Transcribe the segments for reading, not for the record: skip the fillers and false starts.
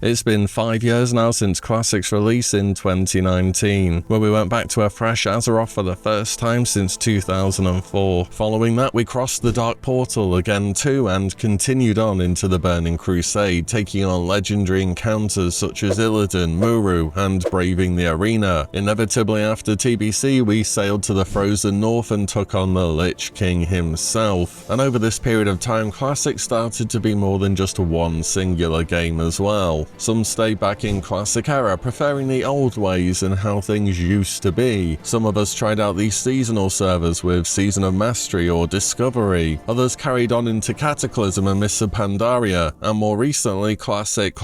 It's been 5 years now since Classic's release in 2019, where we went back to a fresh Azeroth for the first time since 2004. Following that, we crossed the Dark Portal again too, and continued on into the Burning Crusade, taking on legendary encounters such as Illidan, Muru, and braving the arena. Inevitably after TBC, we sailed to the Frozen North and took on the Lich King himself. And over this period of time, Classic started to be more than just one singular game as well. Some stayed back in Classic era, preferring the old ways and how things used to be. Some of us tried out these seasonal servers with Season of Mastery or Discovery. Others carried on into Cataclysm and Mists of Pandaria, and more recently Classic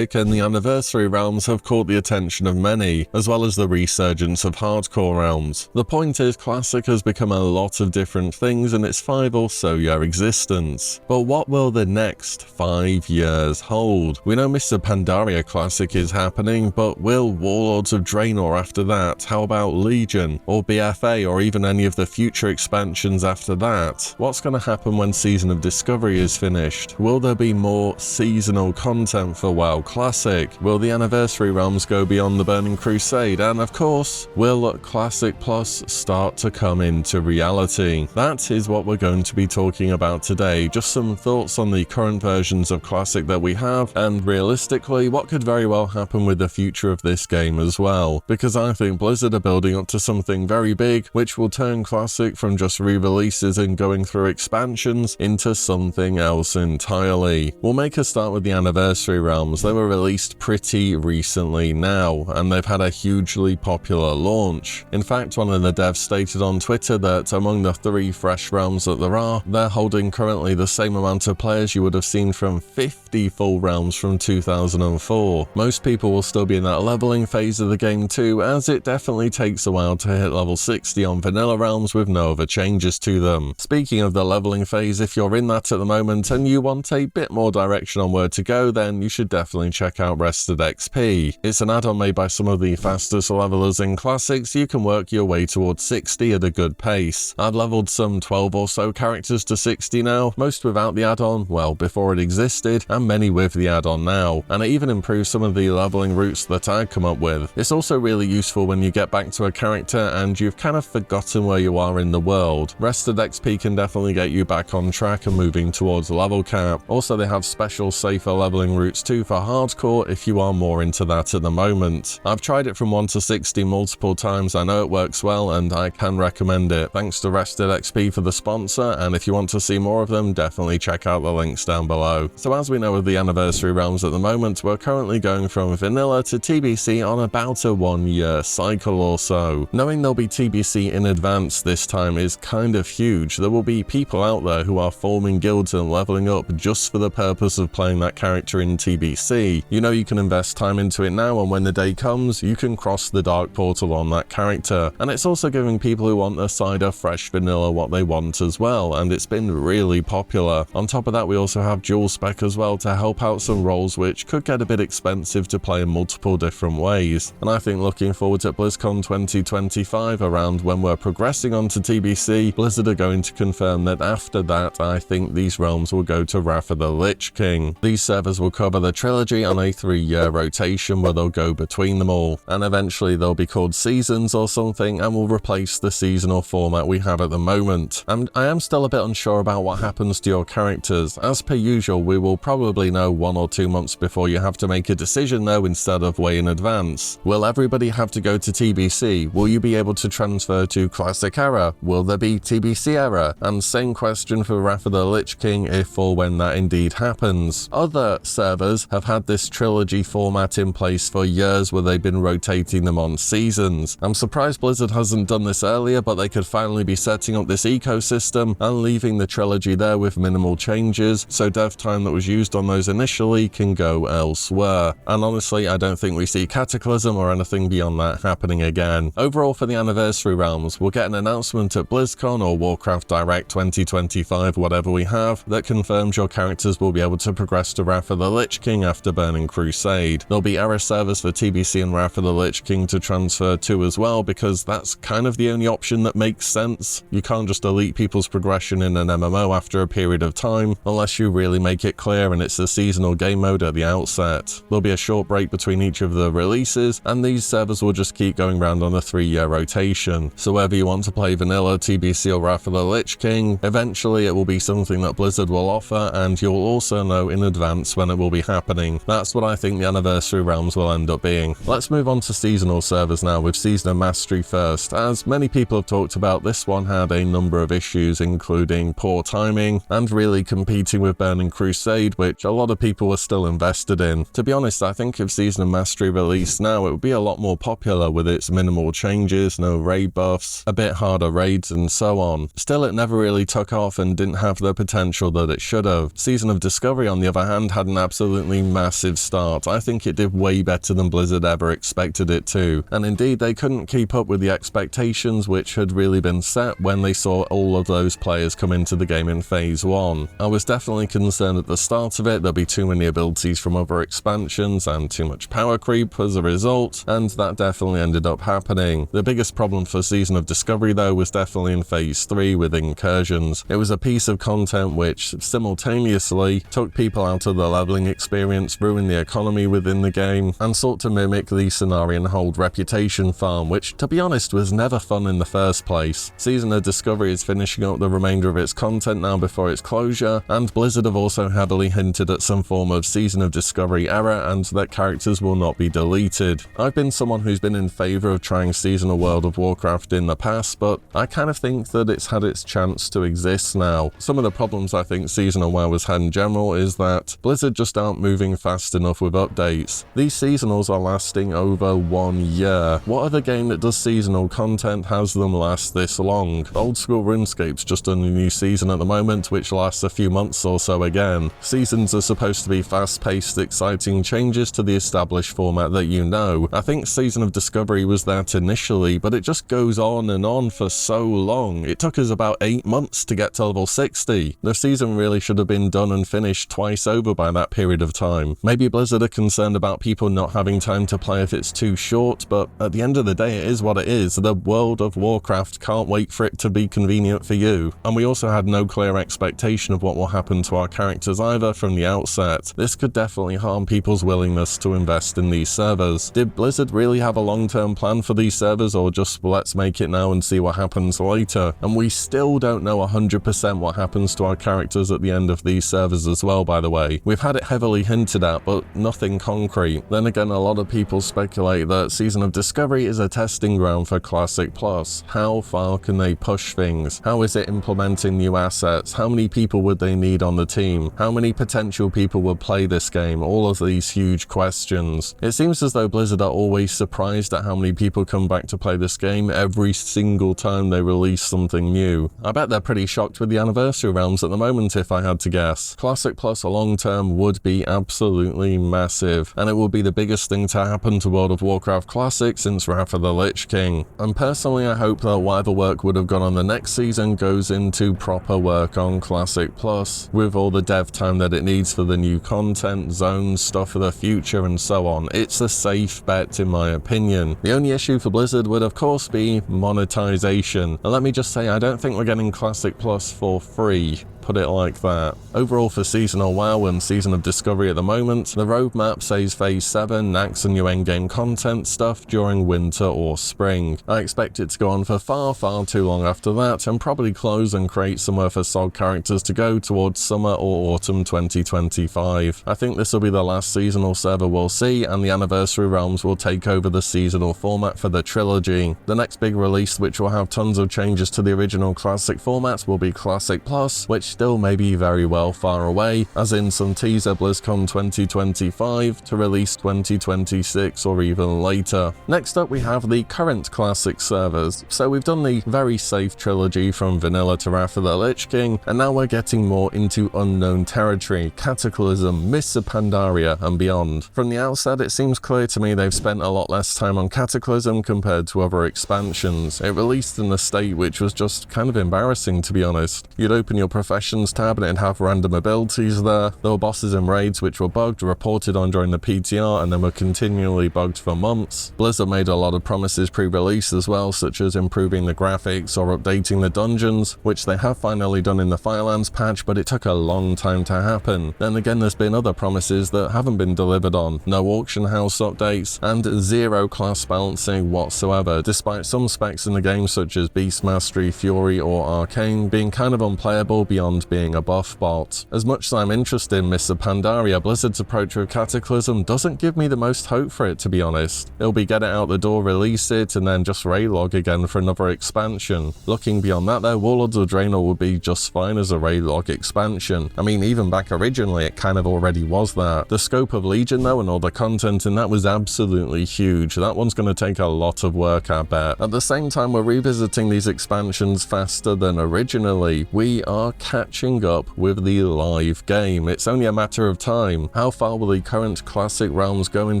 and the Anniversary realms have caught the attention of many, as well as the resurgence of Hardcore realms. The point is, Classic has become a lot of different things in its 5 or so year existence. But what will the next 5 years hold? We know Mists of Pandaria Classic is happening, but will Warlords of Draenor after that? How about Legion, or BFA, or even any of the future expansions after that? What's going to happen when Season of Discovery is finished? Will there be more seasonal content for WoW Classic? Will the Anniversary realms go beyond the Burning Crusade? And of course, will Classic Plus start to come into reality? That is what we're going to be talking about today. Just some thoughts on the current versions of Classic that we have, and realistically, what could very well happen with the future of this game as well. Because I think Blizzard are building up to something very big, which will turn Classic from just re-releases and going through expansions into something else entirely. We'll make a start with the Anniversary realms. They were released pretty recently now, and they've had a hugely popular launch. In fact, one of the devs stated on Twitter that among the 3 fresh realms that there are, they're holding currently the same amount of players you would have seen from 50 full realms from 2004. Most people will still be in that leveling phase of the game too, as it definitely takes a while to hit level 60 on vanilla realms with no other changes to them. Speaking of the leveling phase, if you're in that at the moment and you want a bit more direction on where to go, then you should definitely check out Rested XP. It's an add-on made by some of the fastest levelers in Classic, so you can work your way towards 60 at a good pace. I've leveled some 12 or so characters to 60 now, most without the add-on, well, before it existed, and many with the add-on now, and it even improves some of the leveling routes that I'd come up with. It's also really useful when you get back to a character and you've kind of forgotten where you are in the world. Rested XP can definitely get you back on track and moving towards level cap. Also, they have special safer leveling routes too for hardcore if you are more into that at the moment. I've tried it from 1 to 60 multiple times, I know it works well and I can recommend it. Thanks to Rested XP for the sponsor, and if you want to see more of them, definitely check out the links down below. So as we know with the Anniversary realms at the moment, we're currently going from vanilla to TBC on about a 1-year cycle or so. Knowing there'll be TBC in advance this time is kind of huge. There will be people out there who are forming guilds and leveling up just for the purpose of playing that character in TBC. You know you can invest time into it now, and when the day comes, you can cross the Dark Portal on that character. And it's also giving people who want a side of fresh vanilla what they want as well, and it's been really popular. On top of that, we also have dual spec as well to help out some roles which could get a bit expensive to play in multiple different ways. And I think looking forward to BlizzCon 2025, around when we're progressing on to TBC, Blizzard are going to confirm that after that, I think these realms will go to Wrath of the Lich King. These servers will cover the trilogy on a 3-year rotation where they'll go between them all, and eventually they'll be called seasons or something and will replace the seasonal format we have at the moment. And I am still a bit unsure about what happens to your characters. As per usual, we will probably know 1 or 2 months before you have to make a decision though, instead of way in advance. Will everybody have to go to TBC? Will you be able to transfer to Classic era? Will there be TBC era? And same question for Wrath of the Lich King if or when that indeed happens. Other servers have had this trilogy format in place for years where they've been rotating them on seasons. I'm surprised Blizzard hasn't done this earlier, but they could finally be setting up this ecosystem and leaving the trilogy there with minimal changes, so dev time that was used on those initially can go elsewhere. And honestly, I don't think we see Cataclysm or anything beyond that happening again. Overall, for the Anniversary realms, we'll get an announcement at BlizzCon or Warcraft Direct 2025, whatever we have, that confirms your characters will be able to progress to Wrath of the Lich King after Burning Crusade. There'll be era servers for TBC and Wrath of the Lich King to transfer to as well, because that's kind of the only option that makes sense. You can't just delete people's progression in an MMO after a period of time, unless you really make it clear and it's a seasonal game mode at the outset. outset. There'll be a short break between each of the releases, and these servers will just keep going round on a 3-year rotation. So whether you want to play Vanilla, TBC or Wrath of the Lich King, eventually it will be something that Blizzard will offer, and you'll also know in advance when it will be happening. That's what I think the Anniversary Realms will end up being. Let's move on to seasonal servers now, with Season of Mastery first. As many people have talked about, this one had a number of issues, including poor timing and really competing with Burning Crusade, which a lot of people were still invested in. To be honest, I think if Season of Mastery released now, it would be a lot more popular with its minimal changes, no raid buffs, a bit harder raids and so on. Still, it never really took off and didn't have the potential that it should have. Season of Discovery, on the other hand, had an absolutely massive start. I think it did way better than Blizzard ever expected it to, and indeed they couldn't keep up with the expectations which had really been set when they saw all of those players come into the game in Phase 1. I was definitely concerned at the start of it there'd be too many abilities from other expansions and too much power creep as a result, and that definitely ended up happening. The biggest problem for Season of Discovery though was definitely in Phase 3 with incursions. It was a piece of content which simultaneously took people out of the leveling experience, ruined the economy within the game, and sought to mimic the Cenarian Hold reputation farm, which to be honest was never fun in the first place. Season of Discovery is finishing up the remainder of its content now before its closure, and Blizzard have also heavily hinted at some form of Season of Discovery error and that characters will not be deleted. I've been someone who's been in favour of trying seasonal World of Warcraft in the past, but I kind of think that it's had its chance to exist now. Some of the problems I think seasonal WoW has had in general is that Blizzard just aren't moving fast enough with updates. These seasonals are lasting over 1 year. What other game that does seasonal content has them last this long? Old school RuneScape's just done a new season at the moment, which lasts a few months or so again. Seasons are supposed to be fast-paced, exciting changes to the established format that you know. I think Season of Discovery was that initially, but it just goes on and on for so long. It took us about 8 months to get to level 60. The season really should have been done and finished twice over by that period of time. Maybe Blizzard are concerned about people not having time to play if it's too short, but at the end of the day it is what it is. The World of Warcraft can't wait for it to be convenient for you. And we also had no clear expectation of what will happen to our characters either from the outset. This could definitely harm people's willingness to invest in these servers. Did Blizzard really have a long-term plan for these servers, or just let's make it now and see what happens later? And we still don't know 100% what happens to our characters at the end of these servers as well, by the way. We've had it heavily hinted at, but nothing concrete. Then again, a lot of people speculate that Season of Discovery is a testing ground for Classic Plus. How far can they push things? How is it implementing new assets? How many people would they need on the team? How many potential people would play this game? All of these huge questions. It seems as though Blizzard are always surprised at how many people come back to play this game every single time they release something new. I bet they're pretty shocked with the Anniversary Realms at the moment if I had to guess. Classic Plus long term would be absolutely massive, and it will be the biggest thing to happen to World of Warcraft Classic since Wrath of the Lich King. And personally I hope that whatever work would have gone on the next season goes into proper work on Classic Plus, with all the dev time that it needs for the new content, zones, stuff for the future and so on. It's a safe bet in my opinion. The only issue for Blizzard would of course be monetization. And let me just say, I don't think we're getting Classic Plus for free. Put it like that. Overall for Seasonal WoW and Season of Discovery at the moment, the roadmap says Phase 7, Nax and new endgame content stuff during winter or spring. I expect it to go on for far too long after that, and probably close and create somewhere for SOG characters to go towards summer or autumn 2025. I think this will be the last seasonal server we'll see, and the Anniversary Realms will take over the seasonal format for the trilogy. The next big release, which will have tons of changes to the original Classic formats, will be Classic Plus, which still may be very well far away, as in some teaser BlizzCon 2025 to release 2026 or even later. Next up we have the current Classic servers. So we've done the very safe trilogy from Vanilla to Wrath of the Lich King, and now we're getting more into unknown territory, Cataclysm, Mists of Pandaria and beyond. From the outset it seems clear to me they've spent a lot less time on Cataclysm compared to other expansions. It released in a state which was just kind of embarrassing, to be honest. You'd open your professional Progressions tab and it'd have random abilities there. There were bosses and raids which were bugged, reported on during the PTR, and then were continually bugged for months. Blizzard made a lot of promises pre-release as well, such as improving the graphics or updating the dungeons, which they have finally done in the Firelands patch, but it took a long time to happen. Then again, there's been other promises that haven't been delivered on. No auction house updates, and zero class balancing whatsoever, despite some specs in the game such as Beast Mastery, Fury or Arcane being kind of unplayable beyond being a buff bot. As much as I'm interested in Mists of Pandaria, Blizzard's approach with Cataclysm doesn't give me the most hope for it, to be honest. It'll be get it out the door, release it, and then just raylog again for another expansion. Looking beyond that though, Warlords of Draenor would be just fine as a raylog expansion. I mean, even back originally it kind of already was that. The scope of Legion though and all the content in that was absolutely huge. That one's going to take a lot of work, I bet. At the same time we're revisiting these expansions faster than originally. We are catching up with the live game. It's only a matter of time. How far will the current classic realms go in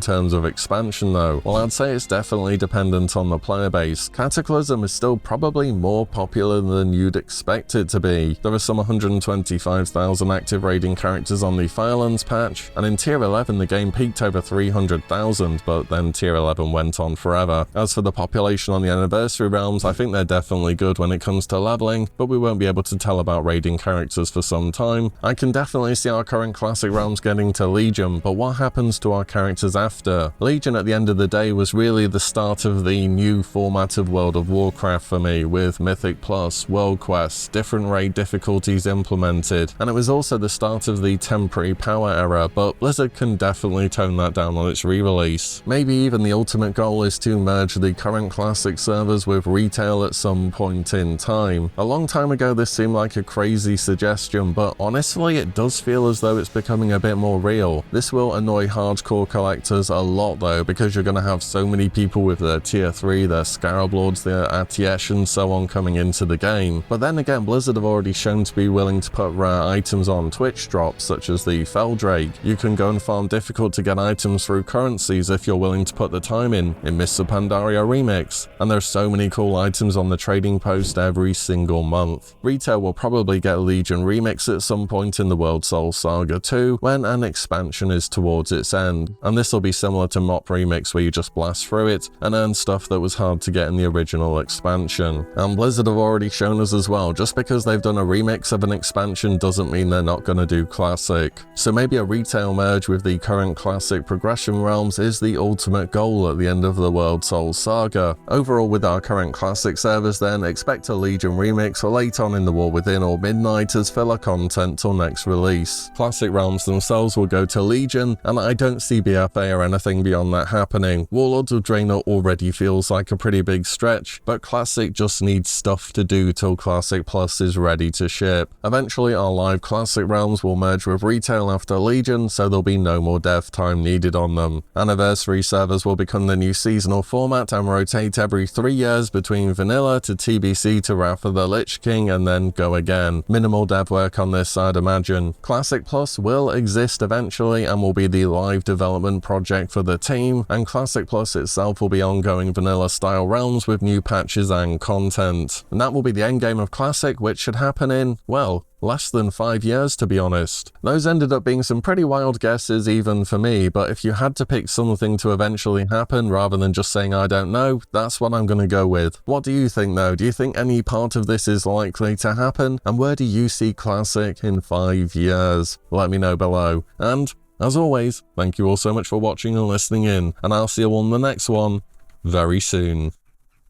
terms of expansion though? Well, I'd say it's definitely dependent on the player base. Cataclysm is still probably more popular than you'd expect it to be. There are some 125,000 active raiding characters on the Firelands patch, and in Tier 11 the game peaked over 300,000, but then Tier 11 went on forever. As for the population on the Anniversary realms, I think they're definitely good when it comes to leveling, but we won't be able to tell about raiding characters for some time. I can definitely see our current classic realms getting to Legion, but what happens to our characters after? Legion at the end of the day was really the start of the new format of World of Warcraft for me, with Mythic Plus, World Quests, different raid difficulties implemented, and it was also the start of the temporary power era, but Blizzard can definitely tone that down on its re-release. Maybe even the ultimate goal is to merge the current classic servers with retail at some point in time. A long time ago this seemed like a crazy suggestion, but honestly it does feel as though it's becoming a bit more real. This will annoy hardcore collectors a lot though, because you're going to have so many people with their tier 3, their Scarab Lords, their Atiesh and so on coming into the game. But then again, Blizzard have already shown to be willing to put rare items on Twitch drops, such as the Feldrake. You can go and farm difficult to get items through currencies if you're willing to put the time in Mists of Pandaria Remix, and there's so many cool items on the trading post every single month. Retail will probably get Legion Remix at some point in the World Soul Saga 2 when an expansion is towards its end, and this will be similar to Mop Remix where you just blast through it and earn stuff that was hard to get in the original expansion. And Blizzard have already shown us as well, just because they've done a remix of an expansion doesn't mean they're not going to do classic. So maybe a retail merge with the current classic progression realms is the ultimate goal at the end of the World Soul Saga. Overall, with our current classic servers then, expect a Legion remix late on in the War Within or Midnight as filler content till next release. Classic realms themselves will go to Legion, and I don't see BFA or anything beyond that happening. Warlords of Draenor already feels like a pretty big stretch, but classic just needs stuff to do till Classic Plus is ready to ship. Eventually our live classic realms will merge with retail after Legion, so there'll be no more dev time needed on them. Anniversary servers will become the new seasonal format and rotate every 3 years between vanilla to TBC to Wrath of the Lich King and then go again. Minimal dev work on this, I'd imagine. Classic Plus will exist eventually and will be the live development project for the team, and Classic Plus itself will be ongoing vanilla style realms with new patches and content. And that will be the endgame of Classic, which should happen in, well, less than 5 years to be honest. Those ended up being some pretty wild guesses even for me, but if you had to pick something to eventually happen rather than just saying I don't know, that's what I'm gonna go with. What do you think though? Do you think any part of this is likely to happen? And where do you see Classic in 5 years? Let me know below. And as always, thank you all so much for watching and listening in, and I'll see you on the next one very soon.